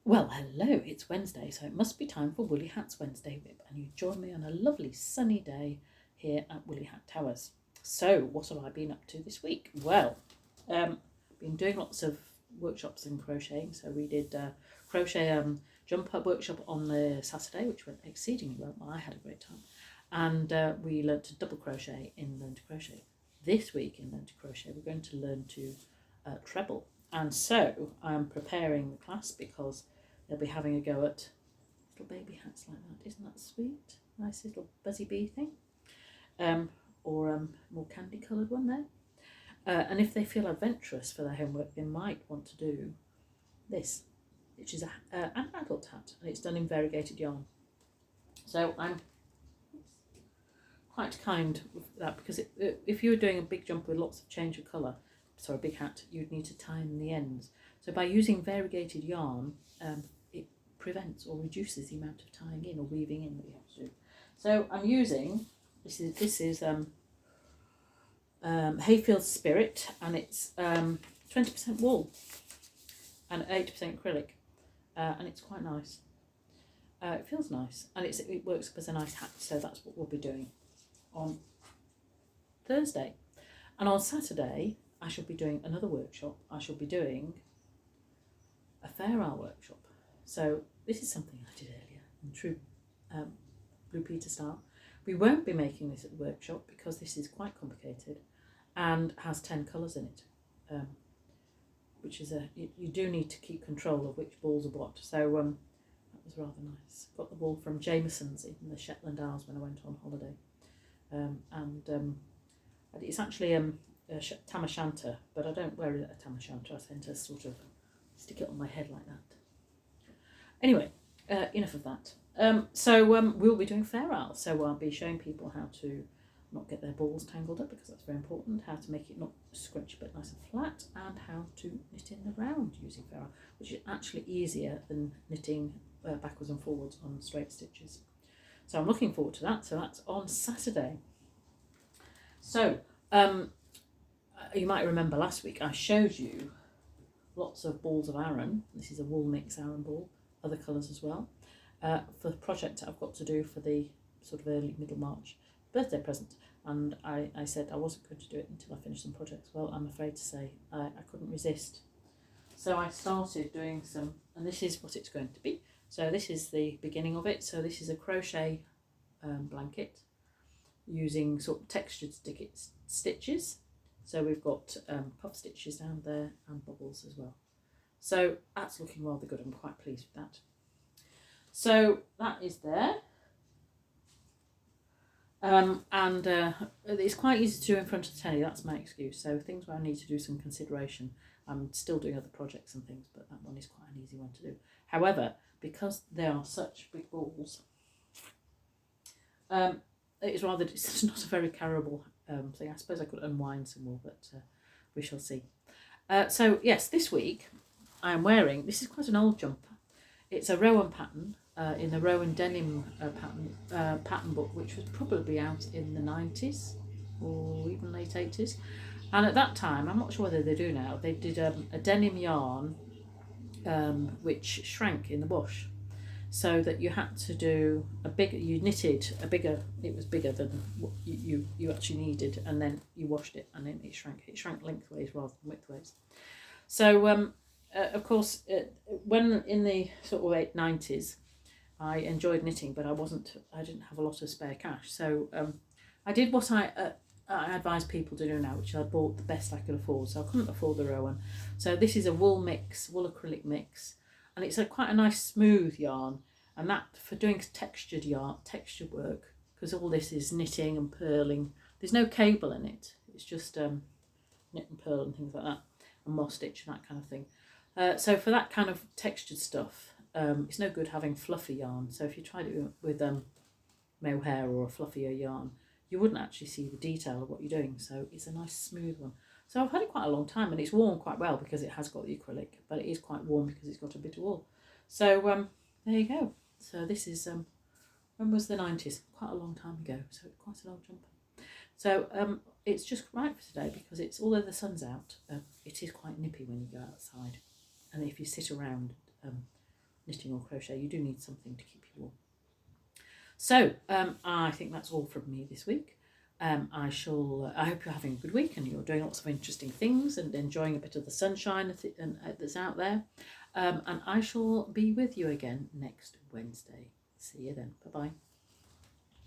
Well, hello, it's Wednesday, so it must be time for Woolly Hats Wednesday WIP, and you join me on a lovely sunny day here at Woolly Hat Towers. So, what have I been up to this week? Well, been doing lots of workshops in crocheting. So we did crochet jumper workshop on the Saturday, which went exceedingly well. I had a great time. And we learnt to double crochet in Learn to Crochet. This week in Learn to Crochet, we're going to learn to treble. And so I'm preparing the class because they'll be having a go at little baby hats like that. Isn't that sweet? Nice little buzzy bee thing. Or more candy coloured one there. And if they feel adventurous for their homework, they might want to do this, which is an adult hat, and it's done in variegated yarn. So I'm quite kind with that, because if you were doing a big jumper with lots of change of colour, a big hat, you'd need to tie in the ends. So by using variegated yarn, it prevents or reduces the amount of tying in or weaving in that you have to do. So I'm using, this is Hayfield Spirit, and it's 20% wool and 80% acrylic, and it's quite nice. It feels nice, and it works up as a nice hat, so that's what we'll be doing on Thursday. And on Saturday I shall be doing another workshop. I shall be doing a fair hour workshop. So this is something I did earlier in true Blue Peter style. We won't be making this at the workshop because this is quite complicated and has 10 colours in it, which is you do need to keep control of which balls are what. So that was rather nice. Got the ball from Jameson's in the Shetland Isles when I went on holiday, and it's actually a tam o' shanter, but I don't wear it a tam o' shanter. I tend to sort of stick it on my head like that. Anyway, enough of that. So we'll be doing fair hour, so I'll be showing people how to not get their balls tangled up, because that's very important, how to make it not scrunchy but nice and flat, and how to knit in the round using fair hour, which is actually easier than knitting backwards and forwards on straight stitches. So I'm looking forward to that. So that's on Saturday. So you might remember last week I showed you lots of balls of aran. This is a wool mix aran ball, other colours as well, for the project I've got to do for the sort of early middle March birthday present. And I said I wasn't going to do it until I finished some projects. Well, I'm afraid to say I couldn't resist. So I started doing some, and this is what it's going to be. So this is the beginning of it. So this is a crochet blanket using sort of textured stitches. So we've got puff stitches down there and bubbles as well. So that's looking rather good. I'm quite pleased with that. So that is there. And it's quite easy to do in front of the telly. That's my excuse. So things where I need to do some consideration, I'm still doing other projects and things, but that one is quite an easy one to do. However, because they are such big balls, it's not a very carryable thing. I suppose I could unwind some more, but we shall see. So yes, this week I am wearing, this is quite an old jumper. It's a Rowan pattern in the Rowan Denim pattern book, which was probably out in the 90s or even late 80s. And at that time, I'm not sure whether they do now, they did a denim yarn which shrank in the wash. So that you had to do you knitted a bigger, it was bigger than what you actually needed, and then you washed it, and then it shrank lengthways rather than widthways. So of course, when in the sort of 90s, I enjoyed knitting, but I didn't have a lot of spare cash. So I did what I advise people to do now, which I bought the best I could afford. So I couldn't afford the Rowan. So this is a wool acrylic mix, and it's quite a nice smooth yarn. And that, for doing textured work, because all this is knitting and purling, there's no cable in it. It's just knit and purl and things like that, and moss stitch and that kind of thing. So for that kind of textured stuff, it's no good having fluffy yarn. So if you tried it with mohair or a fluffier yarn, you wouldn't actually see the detail of what you're doing. So it's a nice smooth one. So I've had it quite a long time, and it's worn quite well because it has got the acrylic, but it is quite warm because it's got a bit of wool. So there you go. So this is, when was the 90s? Quite a long time ago, so it's quite an old jumper. So it's just right for today, because it's, although the sun's out, it is quite nippy when you go outside. And if you sit around knitting or crochet. You do need something to keep you warm. So I think that's all from me this week. I hope you're having a good week and you're doing lots of interesting things and enjoying a bit of the sunshine that's out there. And I shall be with you again next Wednesday. See you then. Bye-bye.